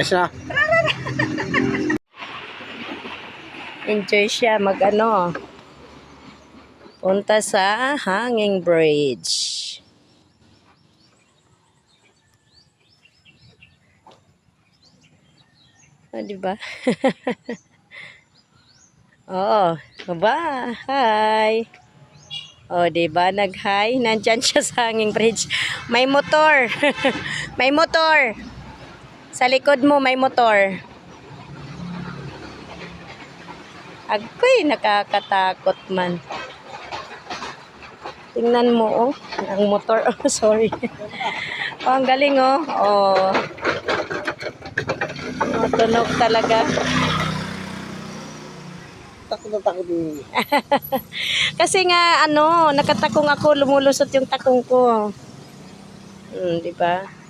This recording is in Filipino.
Isa. Enjoy siya mag-ano. Punta sa Hanging Bridge. Diba? Oh, ba? Hi. Oh, diba? Nag-hi. Nandyan siya sa Hanging Bridge. May motor. May motor. Sa likod mo may motor. Agoy, nakakatakot man. Tingnan mo, oh. Ang motor. Oh, sorry. Oh, ang galing, oh. Oh. Oh, tunog talaga. Takot na takot din. Kasi nga, ano, nakatakong ako, lumulusot yung takong ko. Di ba?